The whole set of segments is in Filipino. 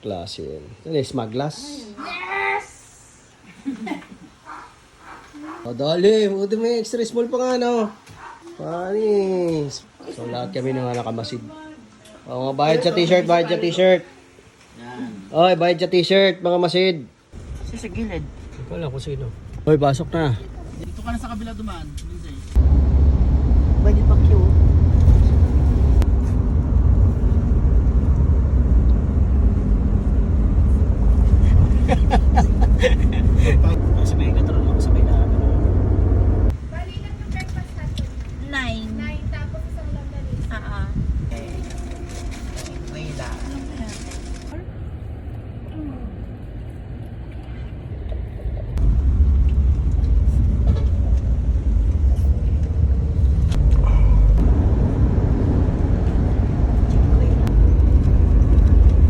klase yan. Ano yung smug glass? Yes! O, dali. Buti may extra small pa nga, no? Panis. So, lahat kami na nga nakamasid. O, bayad sa t-shirt, bayad sa t-shirt. Oy, bayad sa t-shirt, mga masid. Sa gilid. Hindi ko alam kung sino. Oy, pasok na. Dito ka na sa kabila dumaan. Pwede pa cute. Sabay ka talaga ako sabay na. Bali lang yung breakfast natin. 9 tapos isang longganisa. Wala.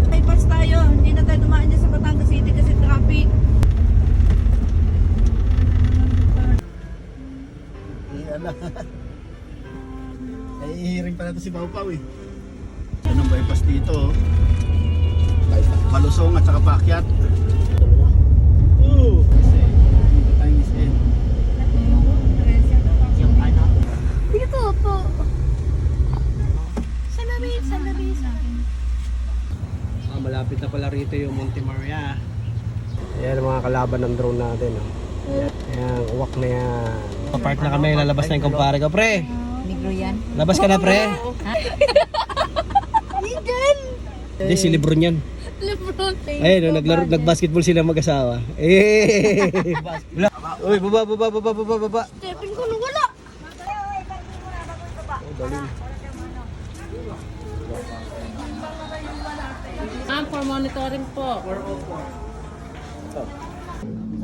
Bypass tayo. Hindi na tayo dumaan dyan sa Batangas City kasi traffic. Ala. Naihiring pa natin si Pau Pau eh. Yan ang bypass dito. Malusong at saka paakyat. Oo. Kasi, time is end. Yung ano? Dito po. Sa lamisa. Malapit na pala rito yung Monte Maria. Ayan ang mga kalaban ng drone natin. Ayan, uwak na yan. Park na kami, lalabas na yung kumpare ko. Pre, Negro yan. labas ka na, pre. Ligan! Hindi, si Lebron yan. Lebron. Ayun, nag-basketball sila mag-asawa. Eh! Uy, baba. Stephen ko nung wala. For monitoring po.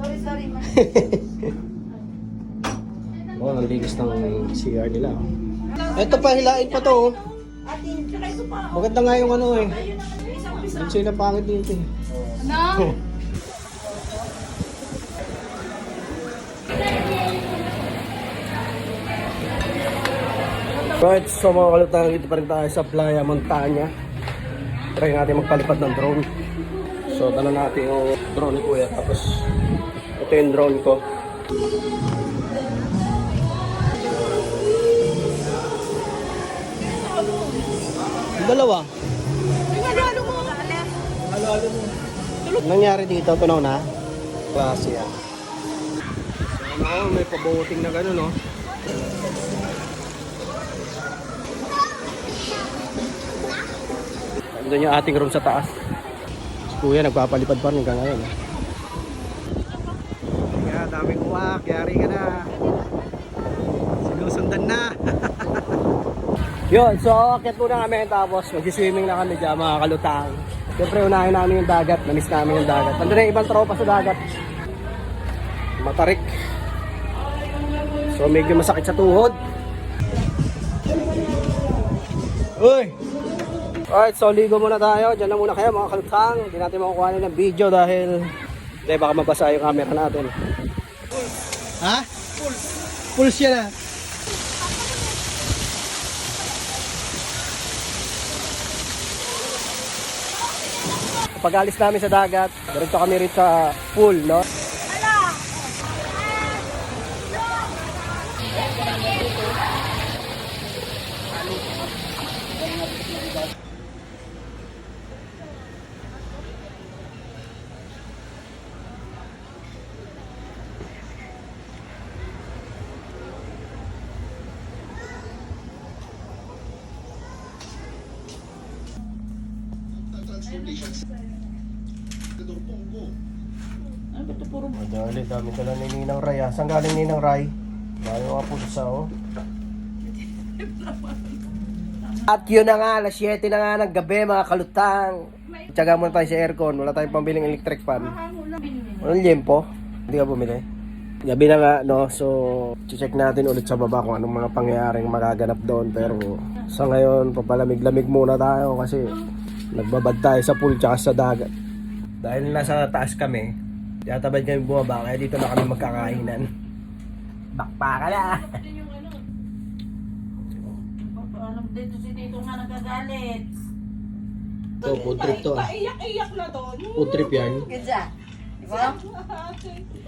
Sorry. Oh, ang linis ng CR nila. Ito pa, hilain pa to. Maganda nga yung ano eh. Doon sila pangit dito eh. Ano? Right, so mga kalutang, dito pa rin tayo sa Playa Montana. Try natin magpalipad ng drone. So, tanong natin yung drone ni Kuya. Tapos, ito yung drone ko. Yung dalawa. Anong nangyari dito? Tunaw na? Klase yan. So, ano, may pabuting na gano'n, no? Doon yung ating room sa taas. Si Kuya nagpapalipad pa rin hanggang ngayon. Kaya daming uwak, yari ka na. Sinusundan na. Yun, so akit muna kami tapos mag-swimming na kami dyan mga kalutang. Siyempre unahin namin yung dagat, namiss namin yung dagat. Nandun na yung ibang tropa sa dagat. Matarik. So medyo masakit sa tuhod. Uy! Alright, so ligo muna tayo. Diyan na muna kayo mga kalutang. Hindi natin makukuha ng video dahil hindi, baka mabasa yung camera natin. Ha? Full siya na. Pag alis namin sa dagat, diretso kami rin sa pool, no? Ano ba ito puro mo? Madali, dami dala ni Ninang Ray. Saan galing Ninang Ray? Dami mga pulsa, oh. At yun na nga, alas 7 na nga ng gabi mga kalutang. Tiyaga muna tayo sa aircon. Wala tayong pambiling electric fan. Walang liempo. Hindi ka bumili. Gabi na nga, no? So, check natin ulit sa baba kung anong mga pangyayaring magaganap doon. Pero sa ngayon, papalamig-lamig muna tayo kasi nagbabad tayo sa pool tsaka sa dagat. Dahil nasa taas kami, tatabad kami bumaba, kaya dito na kami magkakainan. Bakpa ka na! Alam dito si Tito nga nagagalit. Ito, food trip to ah. Iyak na doon. Food trip yan. Ganda. Di ba?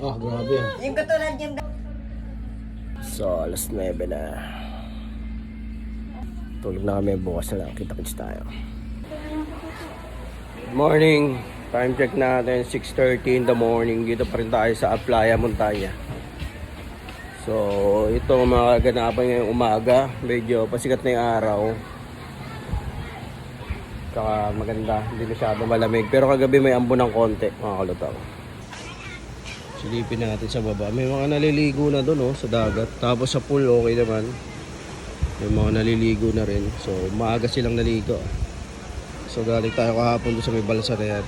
Ah, grabe ah. Yung katulad yung... So, alas 9 na. Tulog na kami, bukas na lang. Kita-kits tayo. Good morning. Time check natin, 6:30 in the morning. Dito pa rin tayo sa Playa Montana. So, ito mga kaganapan ngayong umaga. Medyo pasikat na yung araw. Saka maganda, hindi masyado malamig. Pero kagabi may ambon ng konti, mga kalutaw. Silipin natin sa baba. May mga naliligo na doon sa dagat. Tapos sa pool, okay naman. May mga naliligo na rin. So, maaga silang naligo. So, galing tayo kahapon doon sa may balsa na yan.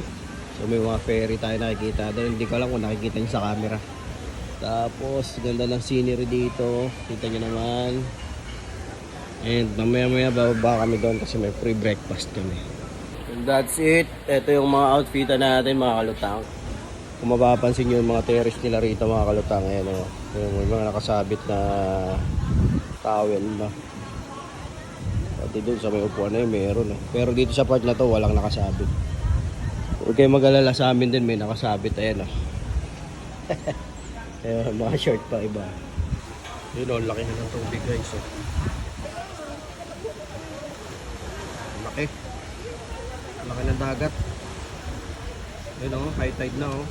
So, may mga ferry tayo nakikita. Doon, hindi ko alam kung nakikita nyo sa camera. Tapos, ganda ng scenery dito. Kita nyo naman. And mamaya-maya bababa kami doon kasi may free breakfast kami. And that's it. Ito yung mga outfitan natin, mga kalutang. Kung mapapansin nyo yung mga terrace nila rito, mga kalutang. Ayan o. Yung mga nakasabit na towel na. Pati doon sa may upuan na yun, meron. Pero dito sa part na to, walang nakasabit. Huwag kayo mag-alala, sa amin din may nakasabit. Ayan o. Ayan, mga short pa iba. Yun o, laki na ng tubig guys. Laki. Laki ng dagat. Ayun o, high tide na o.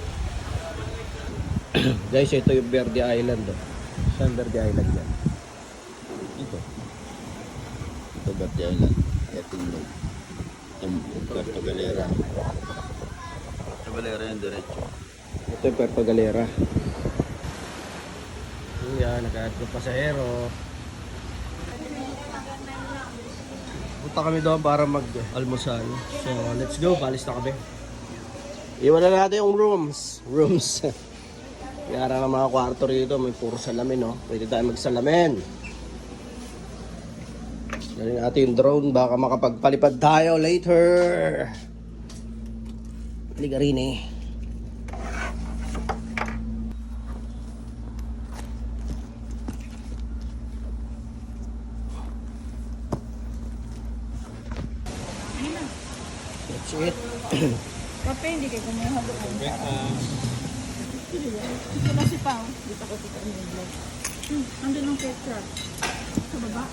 Guys, ito yung Verde Island o. Saan Verde Island yan? Ito. Ito Verde Island. Ito yung Puerto Galera. Puerto Galera yung diretso. Ito yung Puerto Galera. Yan, nag-add ko pasahero. Punta kami doon para mag-almusal. So, let's go. Palis na kami. Iwan na natin yung rooms. Yara ng mga kwarto rito. May puro salamin, no? Pwede tayo magsalamin. Galing natin yung drone. Baka makapagpalipad tayo later. Liga rin eh. That's it. Kape, hindi kayo kumuha doon. Ito na si Pao. Dito ko kita yung vlog. Andun ang ketchup. Sa baba.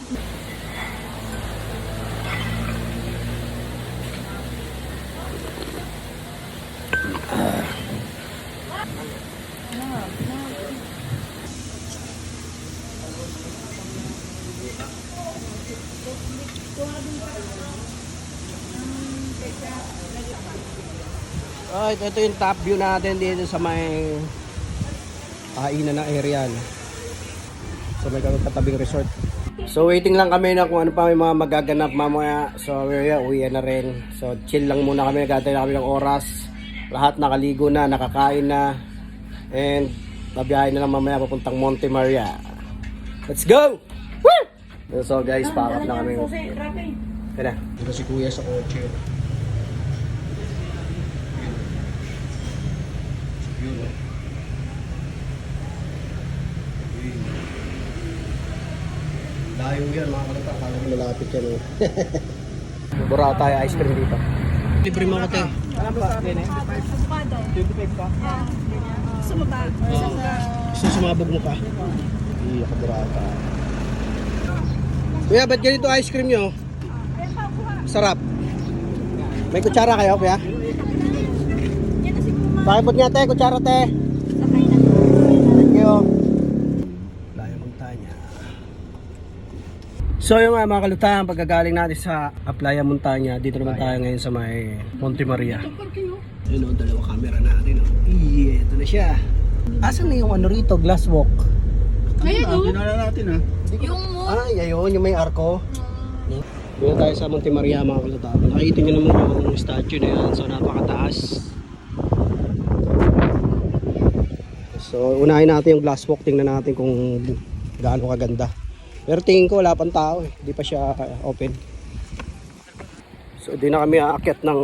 Alright, ito yung top view natin dito sa may kainan ng area. So may katabing resort. So waiting lang kami na kung ano pa may mga magaganap mamaya. So uwi na rin. So chill lang muna kami, nagantay na kami ng oras. Lahat nakaligo na, nakakain na. And babiyahin na lang mamaya papuntang Monte Maria. Let's go! Woo! So guys, pack up na kami. Kaya na. Dito si Kuya sa kotse. Yun. Layo yan mga kalata. Kala ko malapit yan eh. Bura tayo ice cream dito. Libre mo kate. Alam ba? Avocado. 25 pa. Sumaba. Gusto sumabog mo pa. Iya ka burata. Kuya, ba't ganito ice cream nyo? Sarap. May kutsara kayo kuya? Pakipot nga te, kutsara te. Thank you. Playa Montana. So yung mga kalutang, pagkagaling natin sa Playa Montana, dito naman tayo ngayon sa may Monte Maria. Yun o, dalawa camera natin. Yeah, ito na siya. Asan na yung ano rito, glass walk? Ayun, dinala natin Ay, ayun, yung may arko. Dito tayo sa Monte Maria mga kalutang. Nakikita nyo naman yung statue na yan. So napakataas. So unahin natin yung glass walk. Tingnan natin kung gaano kaganda. Pero tingin ko wala pang tao eh. Di pa siya open. So di na kami aakyat ng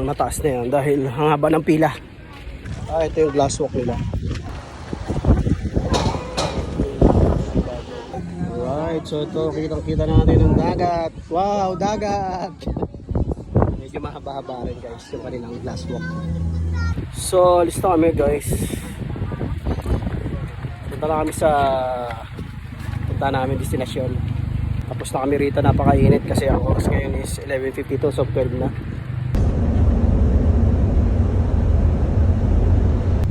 mataas na yan dahil ang haba ng pila. Ito yung glass walk nila. Alright, so ito kitang-kita natin ng dagat. Wow, dagat! Medyo mahaba-haba rin guys yung kanilang glass walk. So, lista kami guys. Punta na kami sa namin destinasyon. Tapos na kami rito, napakainit kasi ang oras ngayon is 11:52, so 12 na.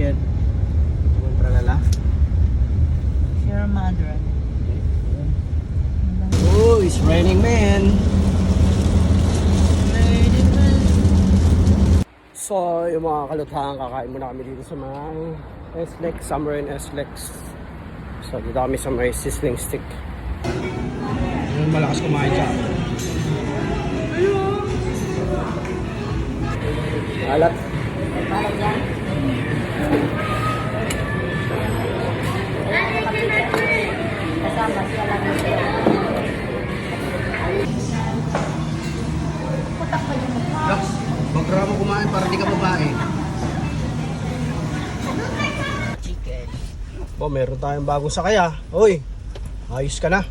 Yan. Tralala. Sierra Madre. Oh, it's raining man. So, yung mga kaluthangan, kakain muna kami dito sa mga SLEX, somewhere in SLEX. So, dito kami sa may sizzling stick. Yung malakas kumain siya. Alat. Huwag mo kumain para di ka babae. Chicken. Oh, meron tayong bagong sakaya. Hoy, ayos ka na.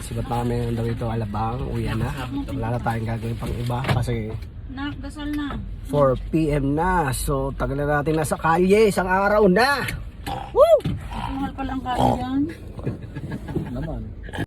Sibat namin daw ito alabang, uwi na. Wala na tayong gagawin pang iba kasi Nak, dasal na. 4 PM na. So, tagal na natin nasa kalye, isang araw na. Woo! Mahal pala ang kain dyan. Naman.